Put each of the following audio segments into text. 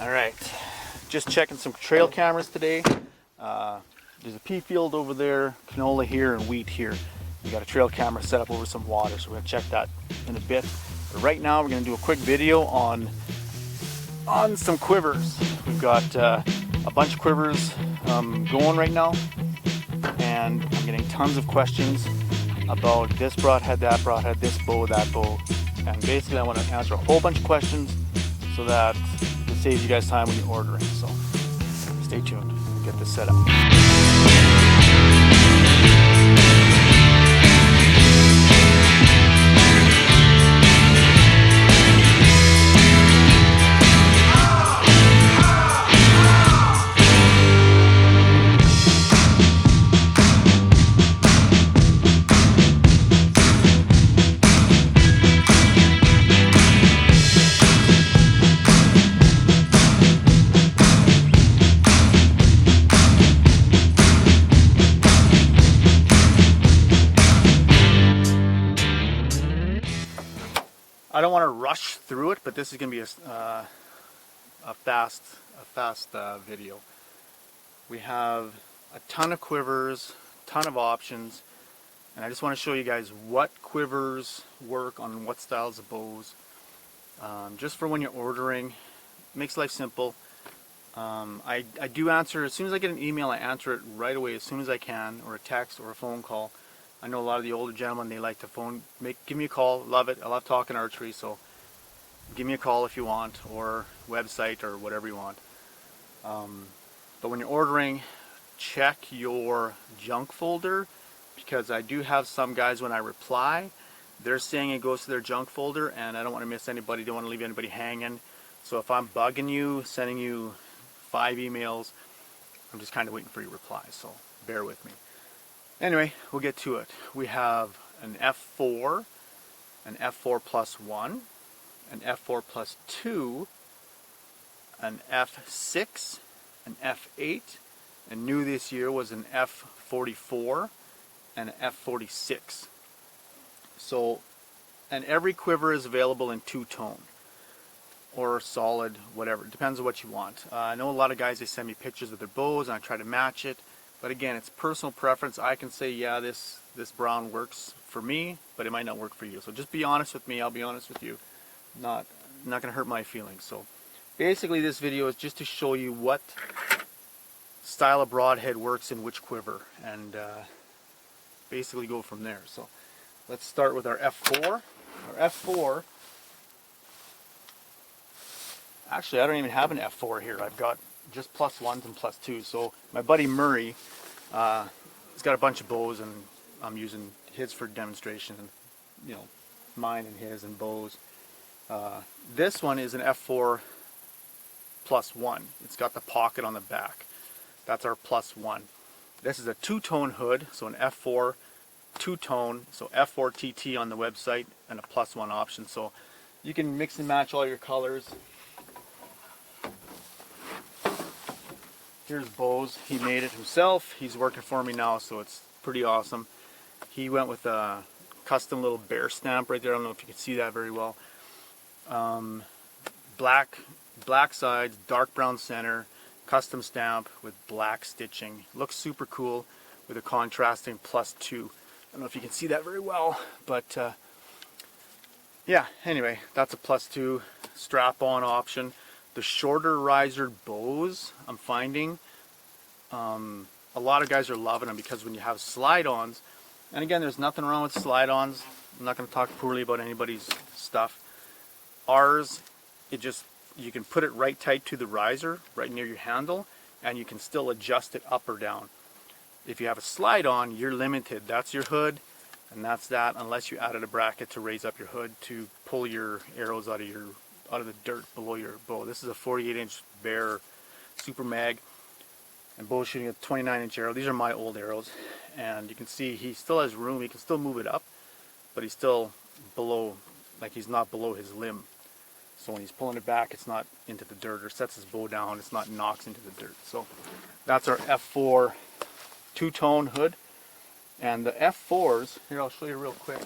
Alright, just checking some trail cameras today. There's a pea field over there, canola here, and wheat here. We got a trail camera set up over some water, so we're going to check that in a bit. But right now we're going to do a quick video on some quivers. We've got a bunch of quivers going right now, and I'm getting tons of questions about this broadhead, that broadhead, this bow, that bow. And basically I want to answer a whole bunch of questions so that it saves you guys time when you're ordering. So stay tuned, we'll get this set up. I don't want to rush through it, but this is going to be a fast video. We have a ton of quivers, ton of options, and I just want to show you guys what quivers work on what styles of bows. Just for when you're ordering, makes life simple. I do answer, as soon as I get an email, I answer it right away as soon as I can, or a text or a phone call. I know a lot of the older gentlemen, they like to give me a call. Love it. I love talking archery, so give me a call if you want, or website, or whatever you want. But when you're ordering, check your junk folder, because I do have some guys, when I reply, they're saying it goes to their junk folder, and I don't want to miss anybody, don't want to leave anybody hanging. So if I'm bugging you, sending you 5 emails, I'm just kind of waiting for your reply, so bear with me. Anyway, we'll get to it. We have an F4, an F4 plus 1, an F4 plus 2, an F6, an F8, and new this year was an F44 and an F46. So, and every quiver is available in 2-tone or solid, whatever. It depends on what you want. I know a lot of guys, they send me pictures of their bows and I try to match it. But again, it's personal preference. I can say, yeah, this brown works for me, but it might not work for you. So just be honest with me. I'll be honest with you. Not going to hurt my feelings. So basically, this video is just to show you what style of broadhead works in which quiver, and basically go from there. So let's start with our F4. Our F4. Actually, I don't even have an F4 here. I've got just plus 1s and plus 2s. So my buddy Murray, he's got a bunch of bows, and I'm using his for demonstration, and you know, mine and his and bows. This one is an F4 plus 1. It's got the pocket on the back. That's our plus 1. This is a 2-tone hood, so an F4 2-tone, so F4 TT on the website, and a plus 1 option. So you can mix and match all your colors. Here's bows. He made it himself. He's working for me now, so it's pretty awesome. He went with a custom little bear stamp right there. I don't know if you can see that very well. Black sides, dark brown center, custom stamp with black stitching. Looks super cool with a contrasting plus 2. I don't know if you can see that very well, but yeah, anyway, that's a plus 2 strap-on option. The shorter riser bows, I'm finding, a lot of guys are loving them, because when you have slide-ons, and again, there's nothing wrong with slide-ons. I'm not going to talk poorly about anybody's stuff. Ours, you can put it right tight to the riser, right near your handle, and you can still adjust it up or down. If you have a slide-on, you're limited. That's your hood, and that's that, unless you added a bracket to raise up your hood to pull your arrows out of the dirt below your bow. This is a 48-inch Bear Super Mag, and bow shooting a 29-inch arrow. These are my old arrows, and you can see he still has room. He can still move it up, but he's still below, like he's not below his limb. So when he's pulling it back, it's not into the dirt, or sets his bow down, it's not knocks into the dirt. So that's our F4 2-tone hood. And the F4s, here I'll show you real quick.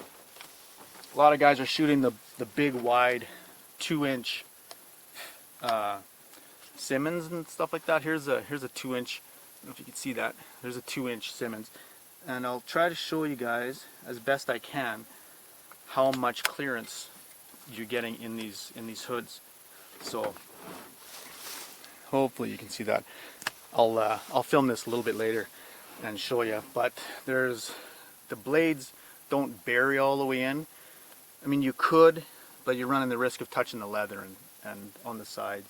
A lot of guys are shooting the big wide 2-inch Simmons and stuff like that. Here's a 2-inch. I don't know if you can see that. There's a 2-inch Simmons, and I'll try to show you guys as best I can how much clearance you're getting in these hoods. So hopefully you can see that. I'll film this a little bit later and show you. But there's the blades don't bury all the way in. I mean, you could, but you're running the risk of touching the leather and on the sides.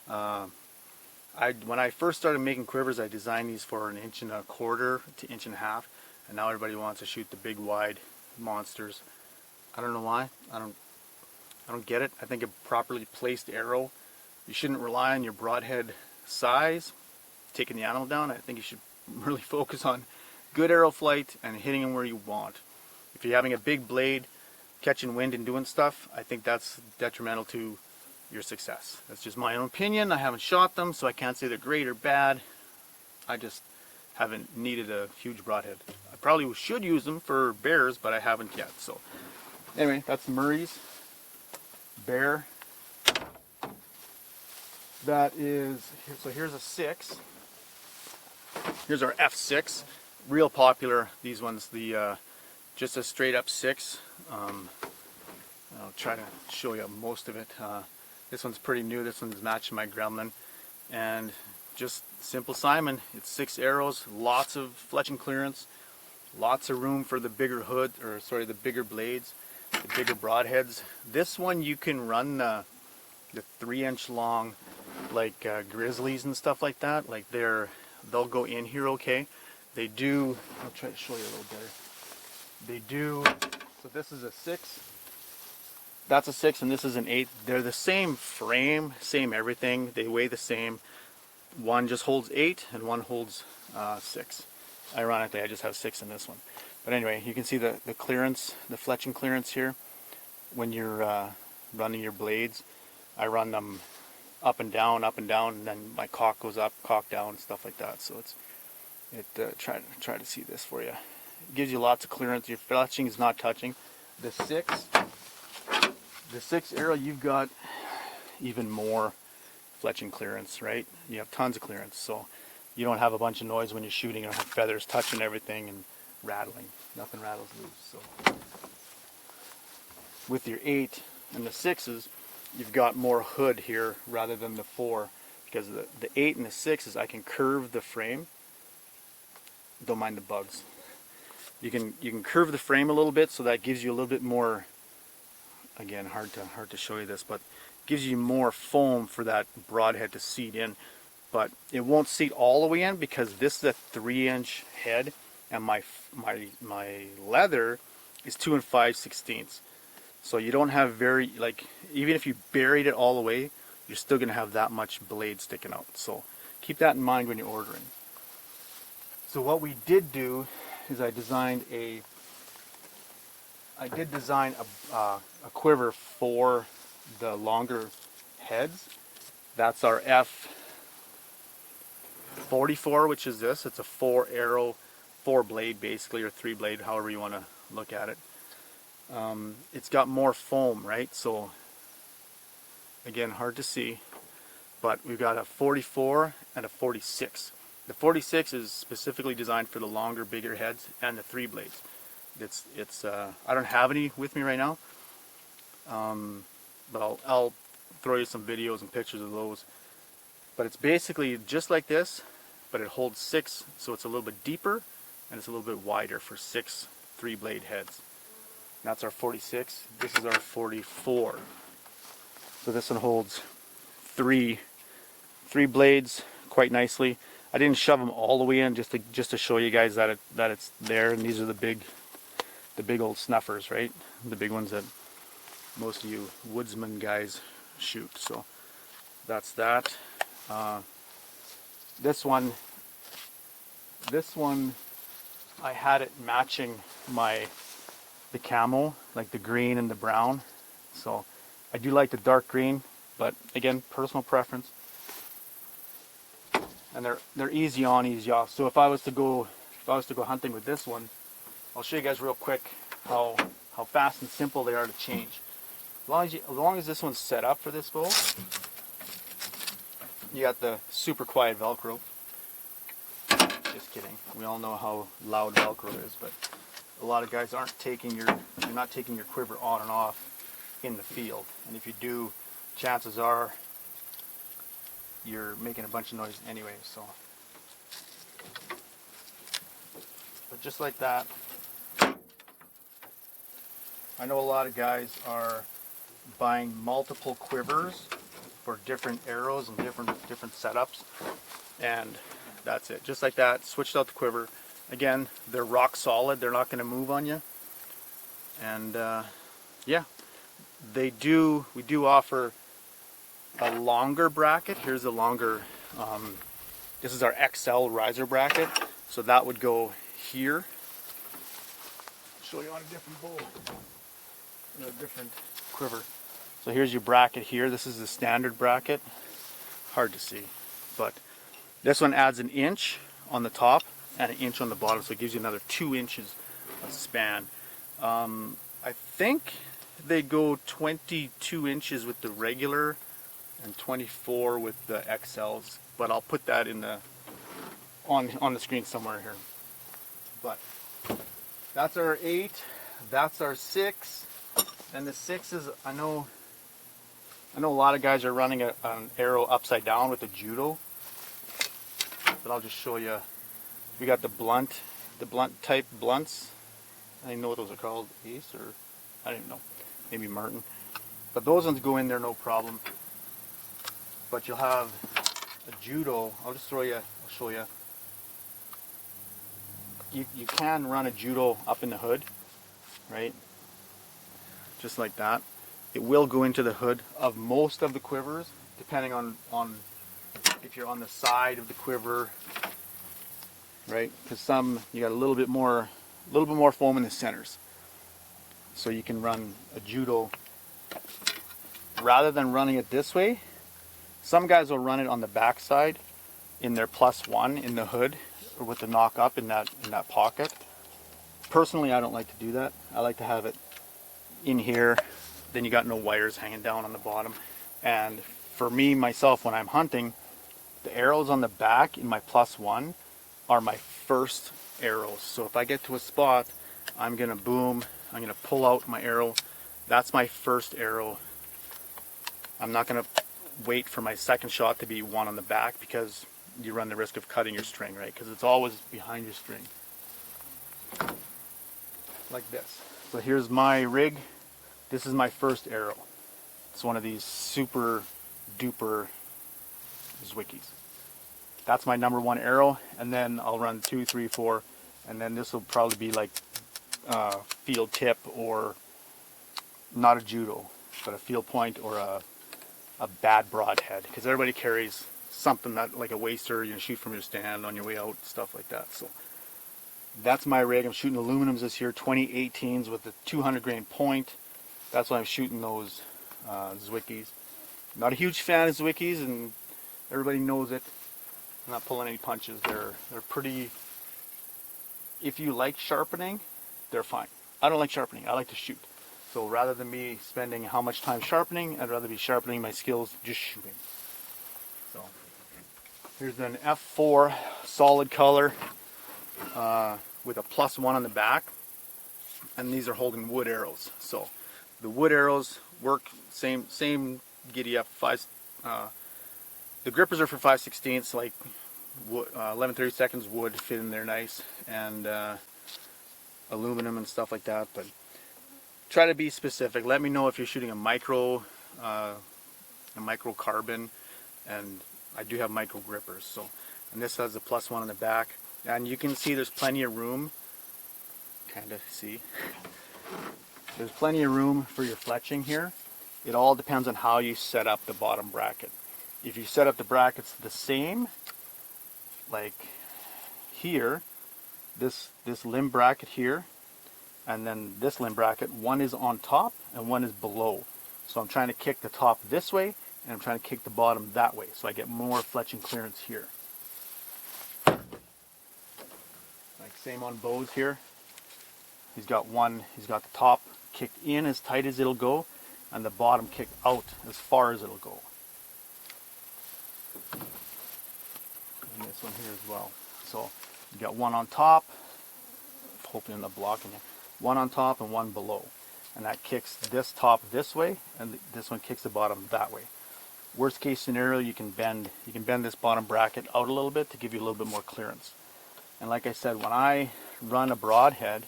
When I first started making quivers, I designed these for 1.25 inches to 1.5 inches, and now everybody wants to shoot the big wide monsters. I don't know why. I don't get it. I think a properly placed arrow, you shouldn't rely on your broadhead size taking the animal down. I think you should really focus on good arrow flight and hitting them where you want. If you're having a big blade catching wind and doing stuff, I think that's detrimental to your success. That's just my own opinion. I haven't shot them, so I can't say they're great or bad. I just haven't needed a huge broadhead. I probably should use them for bears, but I haven't yet. So anyway, that's Murray's bear. That is, so here's a 6. Here's our F6, real popular. These ones, the just a straight up 6. I'll try to show you most of it. This one's pretty new. This one's matching my gremlin, and just simple Simon. It's 6 arrows, lots of fletching clearance, lots of room for the bigger hood, or sorry, the bigger blades, the bigger broadheads. This one you can run the 3-inch long, like grizzlies and stuff like that. Like they'll go in here okay. They do. I'll try to show you a little better. They do. So this is a 6. That's a 6, and this is an 8. They're the same frame, same everything. They weigh the same. One just holds 8, and one holds 6. Ironically, I just have 6 in this one. But anyway, you can see the clearance, the fletching clearance here. When you're running your blades, I run them up and down, and then my cock goes up, cock down, stuff like that. So try to see this for you. It gives you lots of clearance. Your fletching is not touching. The 6 arrow, you've got even more fletching clearance, right? You have tons of clearance, so you don't have a bunch of noise when you're shooting. You don't have feathers touching everything and rattling. Nothing rattles loose. So with your 8 and the 6s, you've got more hood here rather than the 4, because the 8 and the 6s, I can curve the frame. Don't mind the bugs. You can curve the frame a little bit, so that gives you a little bit more. Again, hard to show you this, but gives you more foam for that broadhead to seat in. But it won't seat all the way in, because this is a 3-inch head, and my leather is 2 5/16. So you don't have very, like, even if you buried it all the way, you're still going to have that much blade sticking out. So keep that in mind when you're ordering. So what we did do is I did design a quiver for the longer heads. That's our F44, which is this. It's a 4-arrow, 4-blade basically, or 3-blade, however you want to look at it. It's got more foam, right? So again, hard to see, but we've got a 44 and a 46. The 46 is specifically designed for the longer, bigger heads and the 3 blades. I don't have any with me right now, but I'll throw you some videos and pictures of those. But it's basically just like this, but it holds 6, so it's a little bit deeper and it's a little bit wider for 6 3-blade heads. That's our 46. This is our 44. So this one holds 3 blades quite nicely. I didn't shove them all the way in just to show you guys that it's there. And these are the big old snuffers, right? The big ones that most of you woodsman guys shoot. So that's that. This one, I had it matching the camo, like the green and the brown. So I do like the dark green, but again, personal preference. And they're easy on, easy off. So if I was to go hunting with this one, I'll show you guys real quick how fast and simple they are to change. As long as this one's set up for this bow, You got the super quiet Velcro. Just kidding. We all know how loud Velcro is, but a lot of guys aren't taking you're not taking your quiver on and off in the field. And if you do, chances are you're making a bunch of noise anyway. So, but just like that, I know a lot of guys are buying multiple quivers for different arrows and different setups, and that's it. Just like that, switched out the quiver. Again, they're rock solid. They're not going to move on you. And yeah, we do offer a longer bracket. Here's a longer. This is our XL riser bracket, so that would go here. I'll show you on a different bow, a different quiver. So here's your bracket here. This is the standard bracket. Hard to see, but this one adds an inch on the top and an inch on the bottom, so it gives you another 2 inches of span. I think they go 22 inches with the regular and 24 with the XLs, but I'll put that in the on the screen somewhere here. But that's our 8, that's our 6, and the 6 is, I know a lot of guys are running an arrow upside down with the judo, but I'll just show you. We got the blunt type blunts. I don't know what those are called, Ace, or I don't even know, maybe Martin. But those ones go in there no problem. But you'll have a judo. I'll show you. You can run a judo up in the hood, right? Just like that. It will go into the hood of most of the quivers, depending on if you're on the side of the quiver, right? Because some you got a little bit more foam in the centers, so you can run a judo rather than running it this way. Some guys will run it on the back side in their +1 in the hood, or with the knock up in that pocket. Personally, I don't like to do that. I like to have it in here. Then you got no wires hanging down on the bottom. And for me, myself, when I'm hunting, the arrows on the back in my +1 are my first arrows. So if I get to a spot, I'm gonna boom, I'm gonna pull out my arrow. That's my first arrow. I'm not gonna wait for my second shot to be one on the back, because you run the risk of cutting your string, right? Because it's always behind your string. Like this. So here's my rig. This is my first arrow. It's one of these super duper Zwickies. That's my #1 arrow, and then I'll run 2, 3, 4, and then this will probably be like field tip, or not a judo, but a field point, or a bad broadhead, because everybody carries something that, like a waster, you shoot from your stand on your way out, stuff like that. So that's my rig. I'm shooting aluminums this year, 2018s with a 200 grain point. That's why I'm shooting those Zwickies. Not a huge fan of Zwickies, and everybody knows it. I'm not pulling any punches. They're pretty. If you like sharpening, they're fine. I don't like sharpening. I like to shoot. So rather than me spending how much time sharpening, I'd rather be sharpening my skills just shooting. So here's an F4 solid color with a +1 on the back, and these are holding wood arrows. So the wood arrows work same giddy up. The grippers are for 5/16, like 11/32 wood fit in there nice, and aluminum and stuff like that. But try to be specific. Let me know if you're shooting a micro carbon, and I do have micro grippers. So, and this has a +1 on the back, and you can see there's plenty of room. Kind of see. There's plenty of room for your fletching here. It all depends on how you set up the bottom bracket. If you set up the brackets the same, like here, this limb bracket here, and then this limb bracket, one is on top and one is below. So I'm trying to kick the top this way, and I'm trying to kick the bottom that way, so I get more fletching clearance here. Like same on bows here. He's got the top kicked in as tight as it'll go, and the bottom kicked out as far as it'll go. And this one here as well. So you got one on top, hoping I'm not blocking it. One on top and one below. And that kicks this top this way, and this one kicks the bottom that way. Worst case scenario, you can bend this bottom bracket out a little bit to give you a little bit more clearance. And like I said, when I run a broadhead,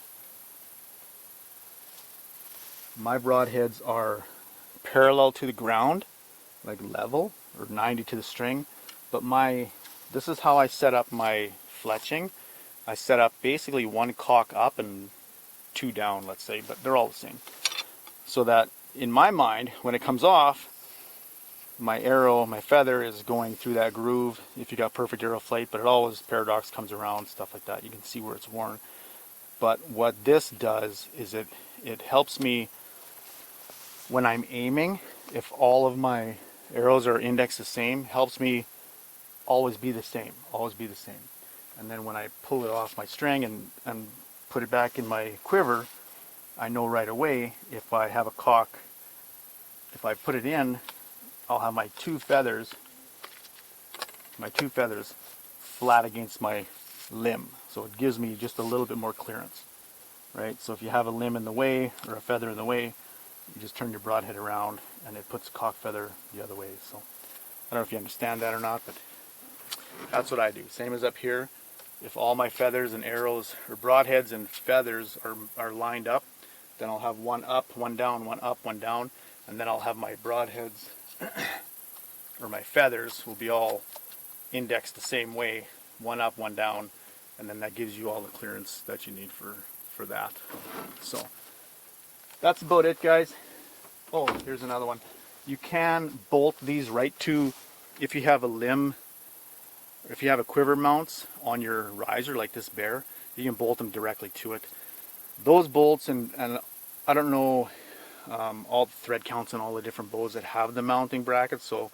my broadheads are parallel to the ground, like level, or 90 to the string. But this is how I set up my fletching. I set up basically one cock up and two down, let's say, but they're all the same. So that in my mind, when it comes off, my arrow, my feather is going through that groove if you got perfect arrow flight, but it always paradox comes around, stuff like that. You can see where it's worn. But what this does is it helps me when I'm aiming, if all of my arrows are indexed the same, helps me always be the same, always be the same. And then when I pull it off my string and put it back in my quiver, I know right away if I have a cock, if I put it in, I'll have my two feathers flat against my limb. So it gives me just a little bit more clearance, right? So if you have a limb in the way or a feather in the way, you just turn your broadhead around and it puts cock feather the other way. So I don't know if you understand that or not, but that's what I do. Same as up here. If all my feathers and arrows, or broadheads and feathers are lined up, then I'll have one up, one down, one up, one down, and then I'll have my broadheads or my feathers will be all indexed the same way, one up, one down, and then that gives you all the clearance that you need for that. So that's about it, guys. Oh, here's another one. You can bolt these right to, if you have a limb, if you have a quiver mounts on your riser like this bear, you can bolt them directly to it. Those bolts, and I don't know all the thread counts and all the different bows that have the mounting brackets, so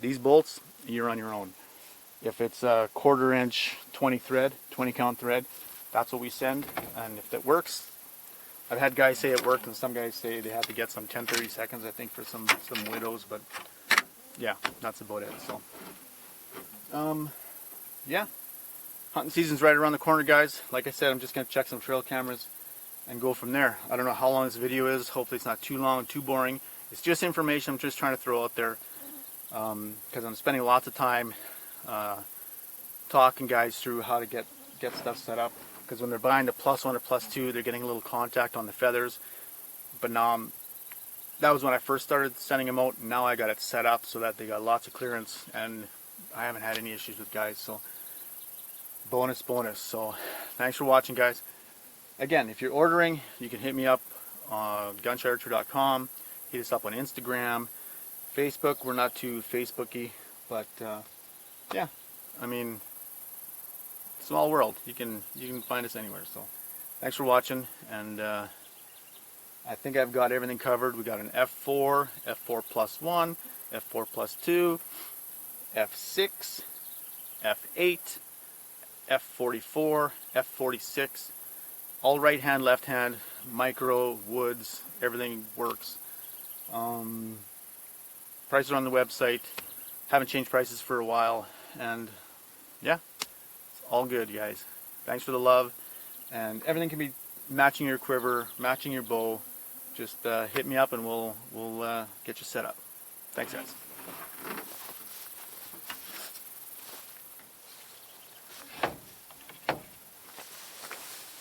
these bolts, you're on your own. If it's a 1/4 inch 20 count thread, that's what we send, and if that works, I've had guys say it worked and some guys say they have to get some 10-30 seconds, I think, for some widows, but yeah, that's about it. So yeah, hunting season's right around the corner, guys. Like I said, I'm just going to check some trail cameras and go from there. I don't know how long this video is. Hopefully it's not too long, too boring. It's just information I'm just trying to throw out there because I'm spending lots of time talking guys through how to get stuff set up. Because when they're buying the +1 or +2, they're getting a little contact on the feathers. But now, that was when I first started sending them out. Now I got it set up so that they got lots of clearance, and I haven't had any issues with guys. So bonus. So thanks for watching, guys. Again, if you're ordering, you can hit me up on gunshyarchery.com. Hit us up on Instagram, Facebook. We're not too Facebooky, but yeah, I mean, small world. You can find us anywhere. So thanks for watching, and I think I've got everything covered. We got an F4, F4 +1, F4 +2, F6, F8, F44, F46. All right hand, left hand, micro, woods, everything works. Prices are on the website. Haven't changed prices for a while, and yeah, it's all good, guys. Thanks for the love, and everything can be matching your quiver, matching your bow. Just hit me up, and we'll get you set up. Thanks, guys.